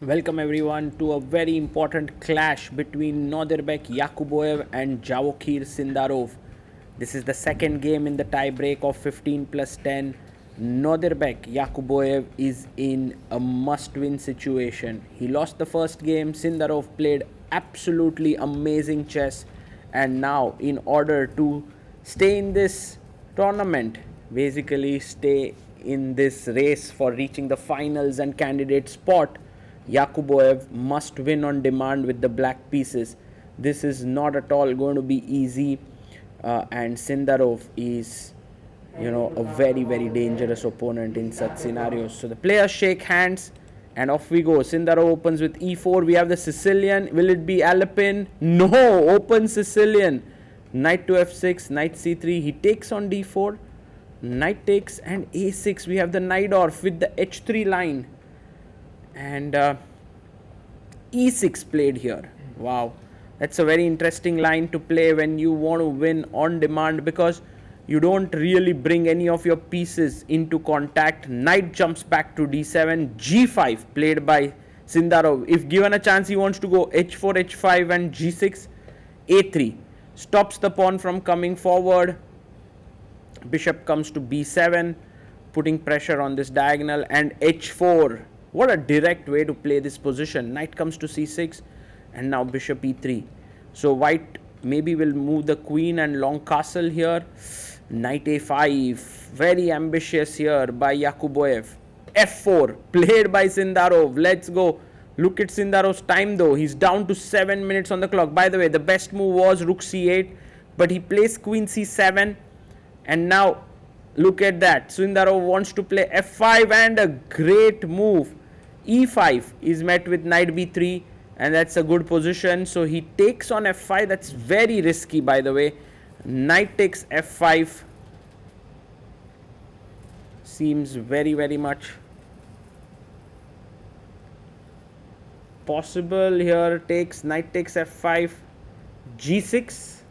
Welcome everyone to a very important clash between Nodirbek Yakubboev and Javokhir Sindarov. This is the second game in the tie-break of 15 plus 10. Nodirbek Yakubboev is in a must-win situation. He lost the first game. Sindarov played absolutely amazing chess, and now in order to stay in this tournament, basically stay in this race for reaching the finals and candidate spot, Yakubboev must win on demand with the black pieces. This is not at all going to be easy, and Sindarov is, a very dangerous opponent in such scenarios. So the players shake hands, and off we go. Sindarov opens with e4. We have the Sicilian. Will it be Alpin? No, open Sicilian. Knight to f6, knight c3. He takes on d4. Knight takes and a6. We have the Najdorf with the h3 line. And e6 played here. Wow, that's a very interesting line to play when you want to win on demand, because you don't really bring any of your pieces into contact. Knight jumps back to d7. g5 played by Sindarov. If given a chance, he wants to go h4, h5 and g6. a3 stops the pawn from coming forward. Bishop comes to b7, putting pressure on this diagonal, and h4. What a direct way to play this position. Knight comes to c6, and now bishop e3. So white maybe will move the queen and long castle here. Knight a5. Very ambitious here by Yakubboev. f4 played by Sindarov. Let's go. Look at Sindarov's time though. He's down to 7 minutes on the clock. By the way, the best move was rook c8, but he plays queen c7, and now look at that. Sindarov wants to play f5, and a great move. e5 is met with knight b3, and that's a good position. So he takes on f5. That's very risky, by the way. Knight takes f5 seems very much possible here. Knight takes f5, g6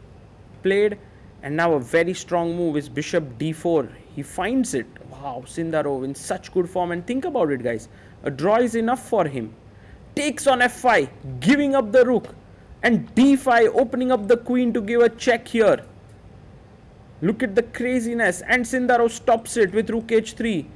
played, and now a very strong move is bishop d4. He finds it. Wow, Sindarov in such good form. And think about it, guys. A draw is enough for him. Takes on f5, giving up the rook, and d5, opening up the queen to give a check here. Look at the craziness. And Sindarov stops it with rook h3.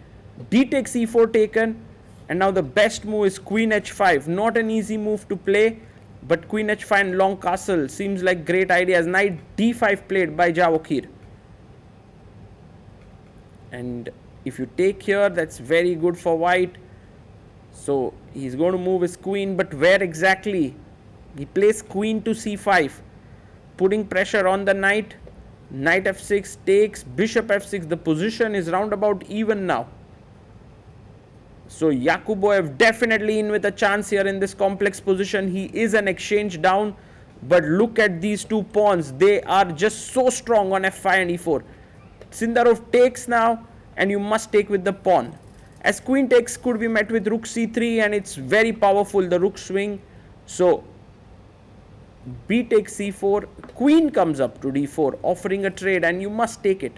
D takes e4 taken, and now the best move is queen h5. Not an easy move to play, but queen h5 and long castle seems like great ideas. Knight d5 played by Javokhir. And if you take here, that's very good for white. So he's going to move his queen, but where exactly? He plays queen to c5, putting pressure on the knight. Knight f6 takes, bishop f6. The position is roundabout even now. So Yakubboev definitely in with a chance here in this complex position. He is an exchange down, but look at these two pawns. They are just so strong on f5 and e4. Sindarov takes now, and you must take with the pawn. As queen takes could be met with rook c3, and it's very powerful, the rook swing. So b takes c4, queen comes up to d4, offering a trade, and you must take it.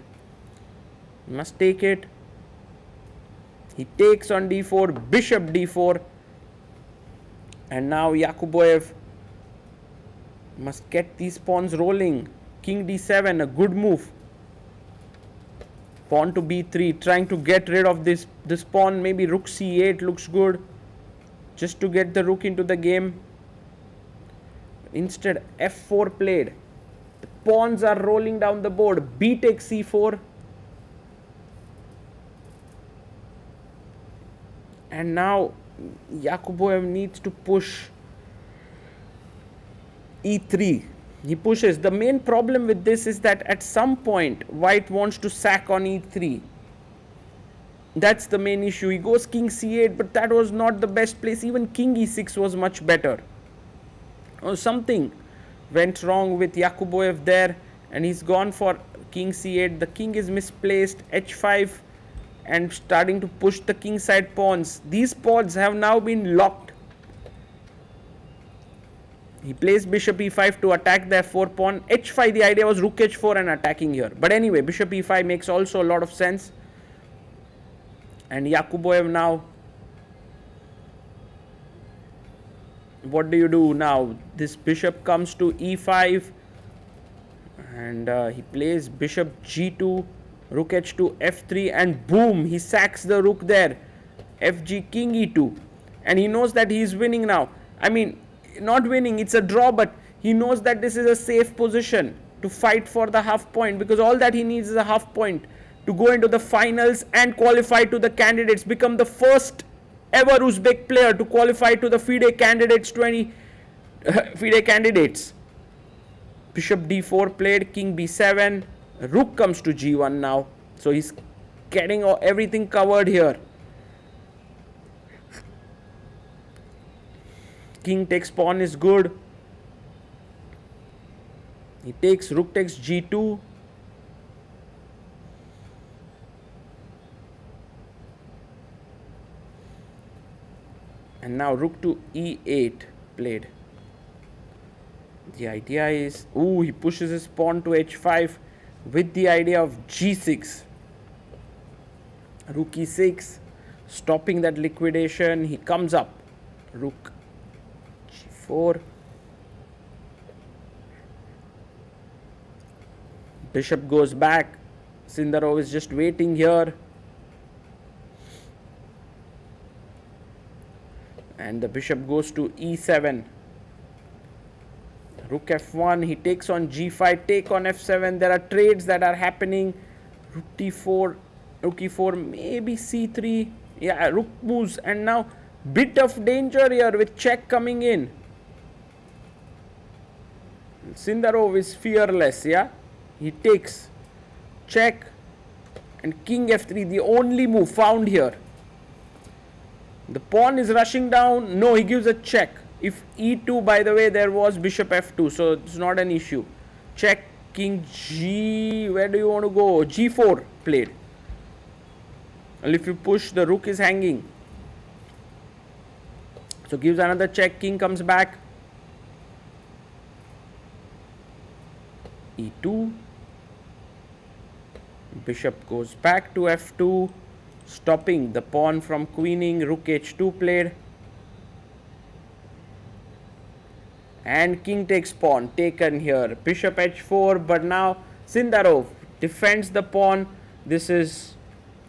You must take it. He takes on d4, bishop d4, and now Yakubboev must get these pawns rolling. King d7, a good move. Pawn to b3, trying to get rid of this pawn. Maybe rook c8 looks good, just to get the rook into the game. Instead, f4 played. The pawns are rolling down the board. B takes c4. And now Yakubboev needs to push e3. He pushes. The main problem with this is that at some point white wants to sack on e3. That's the main issue. He goes king c8, but that was not the best place. Even king e6 was much better. Something went wrong with Yakubboev there, and he's gone for king c8. The king is misplaced. h5, and starting to push the king side pawns. These pawns have now been locked. He plays bishop e5 to attack the f4 pawn. h5, the idea was rook h4 and attacking here. But anyway, bishop e5 makes also a lot of sense. And Yakubboev now what do you do now? This bishop comes to e5, and he plays bishop g2, rook h2, f3, and boom, he sacks the rook there. Fg, king e2, and he knows that he is winning now. I mean, not winning, it's a draw, but he knows that this is a safe position to fight for the half point, because all that he needs is a half point to go into the finals and qualify to the candidates, become the first ever Uzbek player to qualify to the FIDE candidates FIDE candidates. Bishop d4 played, king b7, rook comes to g1 now, so he's getting everything covered here. King takes pawn is good. He takes, rook takes g2. And now rook to e8 played. The idea is, he pushes his pawn to h5 with the idea of g6. Rook e6, stopping that liquidation. He comes up, rook g4. Bishop goes back. Sindarov is just waiting here. And the bishop goes to e7. Rook f1. He takes on g5. Take on f7. There are trades that are happening. Rook d4. Rook e4. Maybe c3. Yeah, rook moves. And now bit of danger here with check coming in. Sindarov is fearless. Yeah. He takes check and king f3, the only move found here. The pawn is rushing down. No, he gives a check. If e2, by the way, there was bishop f2, so it's not an issue. Check, king g, where do you want to go? g4 played. Well, if you push, the rook is hanging. So gives another check, king comes back. e2. Bishop goes back to f2, stopping the pawn from queening. Rook h2 played. And king takes pawn, taken here. Bishop h4, but now Sindarov defends the pawn. This is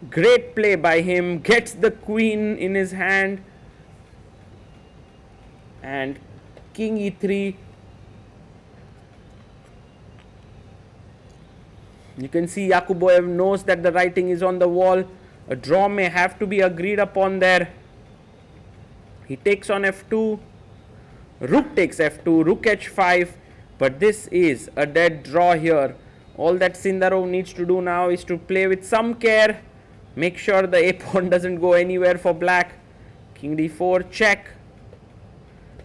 great play by him. Gets the queen in his hand. And king e3. You can see Yakubboev knows that the writing is on the wall. A draw may have to be agreed upon there. He takes on f2. Rook takes f2. Rook h5. But this is a dead draw here. All that Sindarov needs to do now is to play with some care. Make sure the a-pawn doesn't go anywhere for black. King d4, check.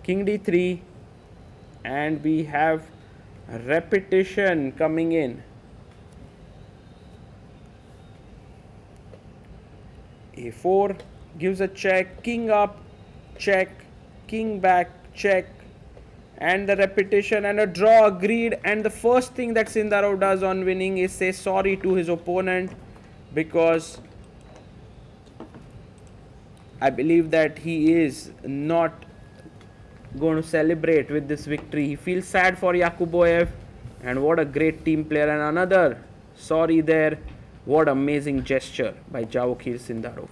King d3. And we have a repetition coming in. a4 gives a check, king up, check, king back, check, and the repetition and a draw agreed. And the first thing that Sindarov does on winning is say sorry to his opponent, because I believe that he is not going to celebrate with this victory. He feels sad for Yakubboev, and what a great team player. And another sorry there. What amazing gesture by Javokhir Sindarov.